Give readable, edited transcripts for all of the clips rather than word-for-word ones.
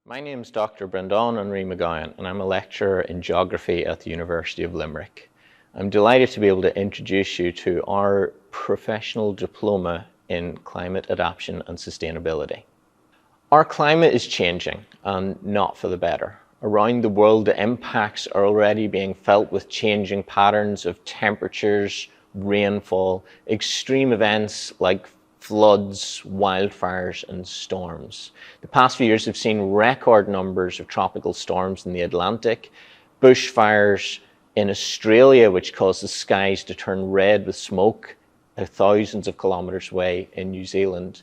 My name is Dr. Breandán MacGabhann, and I'm a lecturer in Geography at the University of Limerick. I'm delighted to be able to introduce you to our professional diploma in climate adaptation and sustainability. Our climate is changing, and not for the better. Around the world, the impacts are already being felt with changing patterns of temperatures, rainfall, extreme events like floods, wildfires and storms. The past few years have seen record numbers of tropical storms in the Atlantic, bushfires in Australia which caused the skies to turn red with smoke thousands of kilometres away in New Zealand.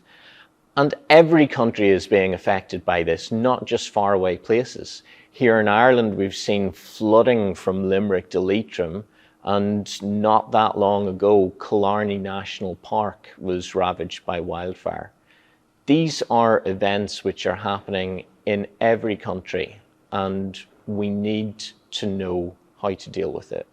And every country is being affected by this, not just faraway places. Here in Ireland we've seen flooding from Limerick to Leitrim, and not that long ago Killarney National Park was ravaged by wildfire. These are events which are happening in every country, and we need to know how to deal with it.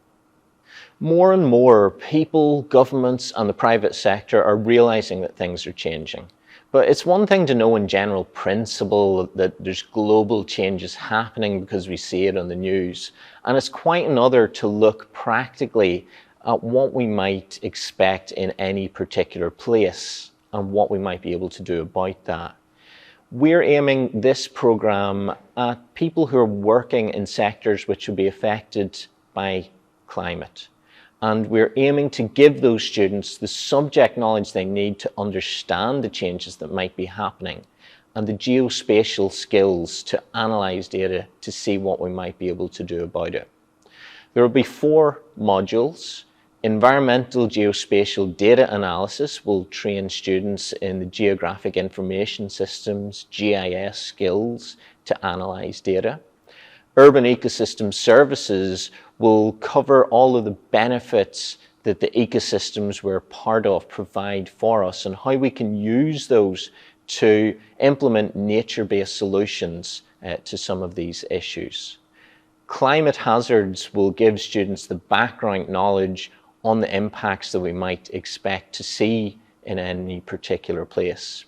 More and more people, governments and the private sector are realizing that things are changing. But it's one thing to know in general principle that there's global changes happening because we see it on the news. And it's quite another to look practically at what we might expect in any particular place and what we might be able to do about that. We're aiming this program at people who are working in sectors which will be affected by climate. And we're aiming to give those students the subject knowledge they need to understand the changes that might be happening and the geospatial skills to analyze data to see what we might be able to do about it. There will be 4 modules. Environmental geospatial data analysis will train students in the geographic information systems, GIS skills to analyze data. Urban ecosystem services will cover all of the benefits that the ecosystems we're part of provide for us and how we can use those to implement nature-based solutions to some of these issues. Climate hazards will give students the background knowledge on the impacts that we might expect to see in any particular place.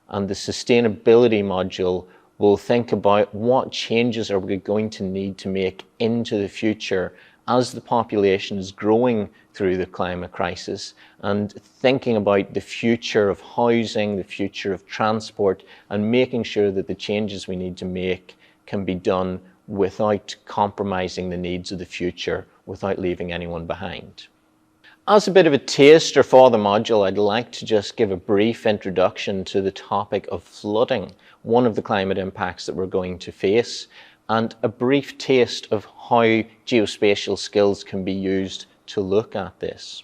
And the sustainability module will think about what changes are we going to need to make into the future as the population is growing through the climate crisis, and thinking about the future of housing, the future of transport, and making sure that the changes we need to make can be done without compromising the needs of the future, without leaving anyone behind. As a bit of a taster for the module, I'd like to just give a brief introduction to the topic of flooding, one of the climate impacts that we're going to face, and a brief taste of how geospatial skills can be used to look at this.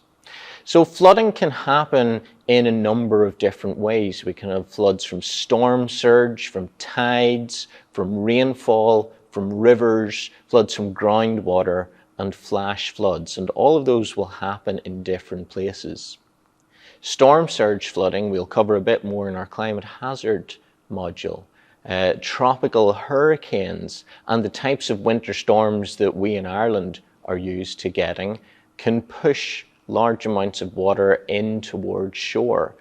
So flooding can happen in a number of different ways. We can have floods from storm surge, from tides, from rainfall, from rivers, floods from groundwater, and flash floods, and all of those will happen in different places. Storm surge flooding we'll cover a bit more in our climate hazard module. Tropical hurricanes and the types of winter storms that we in Ireland are used to getting can push large amounts of water in towards shore,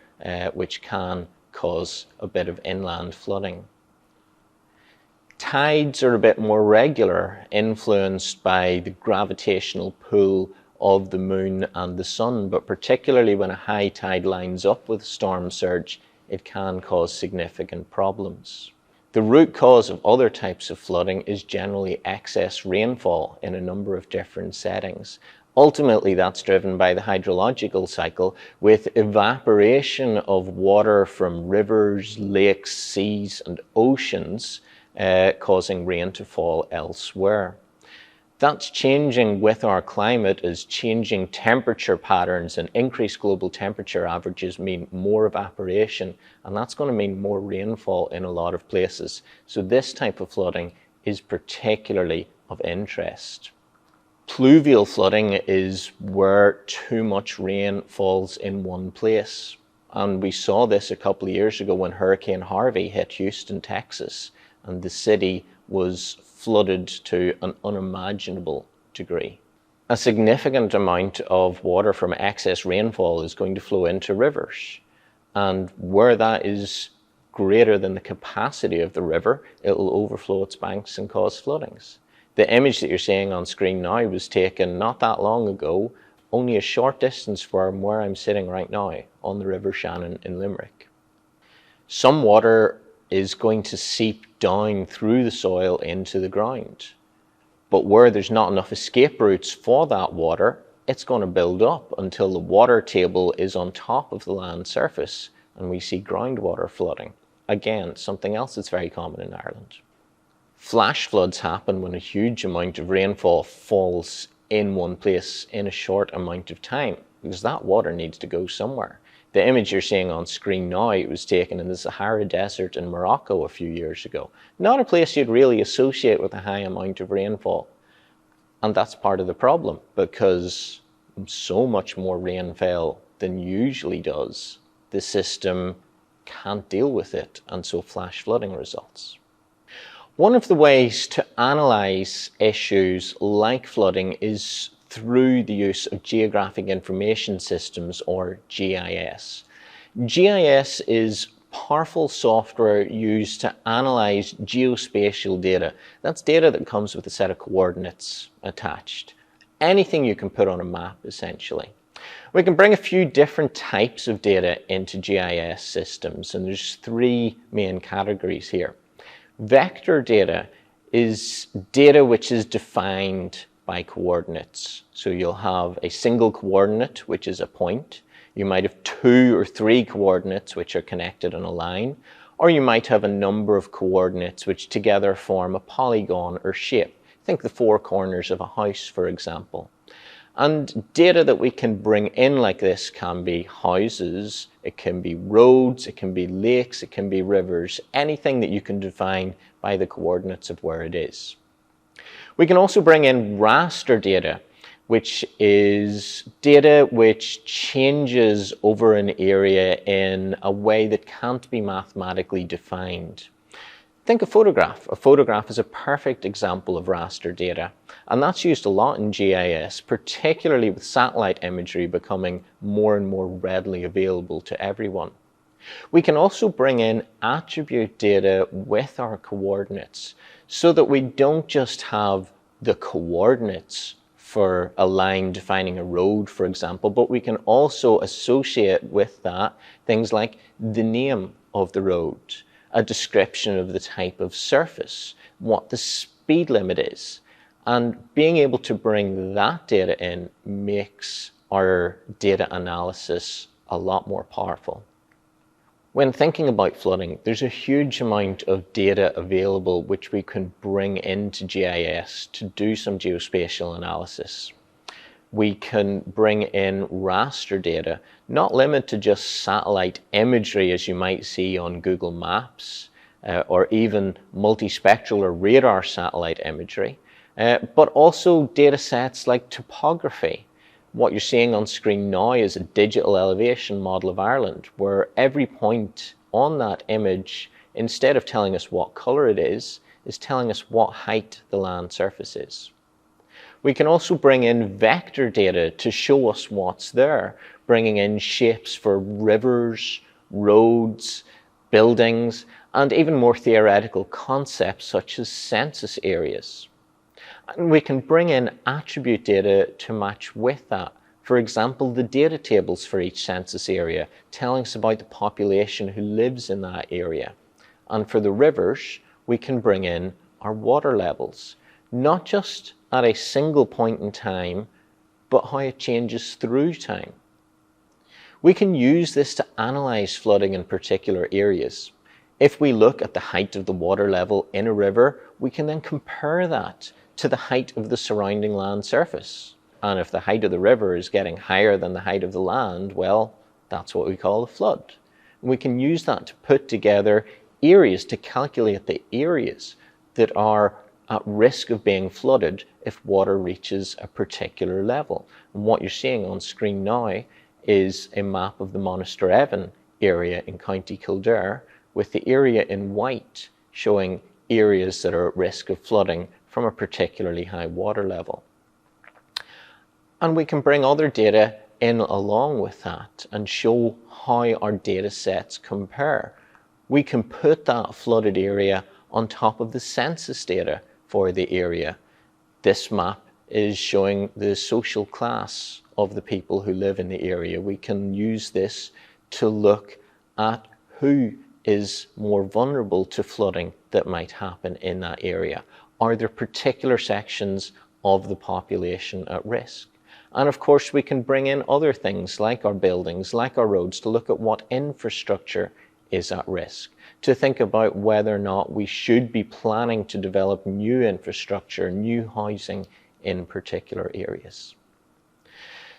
which can cause a bit of inland flooding. Tides are a bit more regular, influenced by the gravitational pull of the moon and the sun, but particularly when a high tide lines up with storm surge, it can cause significant problems. The root cause of other types of flooding is generally excess rainfall in a number of different settings. Ultimately, that's driven by the hydrological cycle, with evaporation of water from rivers, lakes, seas and oceans causing rain to fall elsewhere. That's changing with our climate as changing temperature patterns and increased global temperature averages mean more evaporation, and that's going to mean more rainfall in a lot of places. So this type of flooding is particularly of interest. Pluvial flooding is where too much rain falls in one place. And we saw this a couple of years ago when Hurricane Harvey hit Houston, Texas, and the city was flooded to an unimaginable degree. A significant amount of water from excess rainfall is going to flow into rivers. And where that is greater than the capacity of the river, it'll overflow its banks and cause floodings. The image that you're seeing on screen now was taken not that long ago, only a short distance from where I'm sitting right now on the River Shannon in Limerick. Some water is going to seep down through the soil into the ground, but where there's not enough escape routes for that water, it's going to build up until the water table is on top of the land surface and we see groundwater flooding. Again, something else that's very common in Ireland. Flash floods happen when a huge amount of rainfall falls in one place in a short amount of time, because that water needs to go somewhere. The image you're seeing on screen now, it was taken in the Sahara Desert in Morocco a few years ago. Not a place you'd really associate with a high amount of rainfall. And that's part of the problem, because so much more rain fell than usually does, the system can't deal with it, and so flash flooding results. One of the ways to analyze issues like flooding is through the use of Geographic Information Systems, or GIS. GIS is powerful software used to analyze geospatial data. That's data that comes with a set of coordinates attached. Anything you can put on a map, essentially. We can bring a few different types of data into GIS systems, and there's three main categories here. Vector data is data which is defined by coordinates. So you'll have a single coordinate, which is a point. You might have 2 or 3 coordinates which are connected on a line, or you might have a number of coordinates which together form a polygon or shape. Think the 4 corners of a house, for example. And data that we can bring in like this can be houses, it can be roads, it can be lakes, it can be rivers, anything that you can define by the coordinates of where it is. We can also bring in raster data, which is data which changes over an area in a way that can't be mathematically defined. Think a photograph. A photograph is a perfect example of raster data, and that's used a lot in GIS, particularly with satellite imagery becoming more and more readily available to everyone. We can also bring in attribute data with our coordinates so that we don't just have the coordinates for a line defining a road, for example, but we can also associate with that things like the name of the road, a description of the type of surface, what the speed limit is. And being able to bring that data in makes our data analysis a lot more powerful. When thinking about flooding, there's a huge amount of data available which we can bring into GIS to do some geospatial analysis. We can bring in raster data, not limited to just satellite imagery as you might see on Google Maps, or even multispectral or radar satellite imagery, but also data sets like topography. What you're seeing on screen now is a digital elevation model of Ireland, where every point on that image, instead of telling us what colour it is telling us what height the land surface is. We can also bring in vector data to show us what's there, bringing in shapes for rivers, roads, buildings, and even more theoretical concepts such as census areas. And we can bring in attribute data to match with that. For example, the data tables for each census area telling us about the population who lives in that area. And for the rivers, we can bring in our water levels, not just at a single point in time, but how it changes through time. We can use this to analyze flooding in particular areas. If we look at the height of the water level in a river, we can then compare that to the height of the surrounding land surface. And if the height of the river is getting higher than the height of the land, well, that's what we call a flood. And we can use that to put together areas to calculate the areas that are at risk of being flooded if water reaches a particular level. And what you're seeing on screen now is a map of the Monasterevin area in County Kildare, with the area in white showing areas that are at risk of flooding from a particularly high water level. And we can bring other data in along with that and show how our data sets compare. we can put that flooded area on top of the census data for the area. This map is showing the social class of the people who live in the area. We can use this to look at who is more vulnerable to flooding that might happen in that area. Are there particular sections of the population at risk? And of course, we can bring in other things like our buildings, like our roads, to look at what infrastructure is at risk, to think about whether or not we should be planning to develop new infrastructure, new housing in particular areas.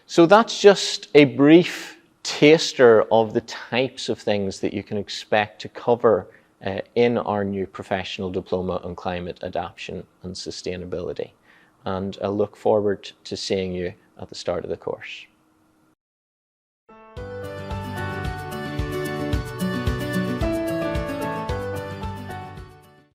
So that's just a brief taster of the types of things that you can expect to cover in our new professional diploma on climate adaptation and sustainability. And I look forward to seeing you at the start of the course.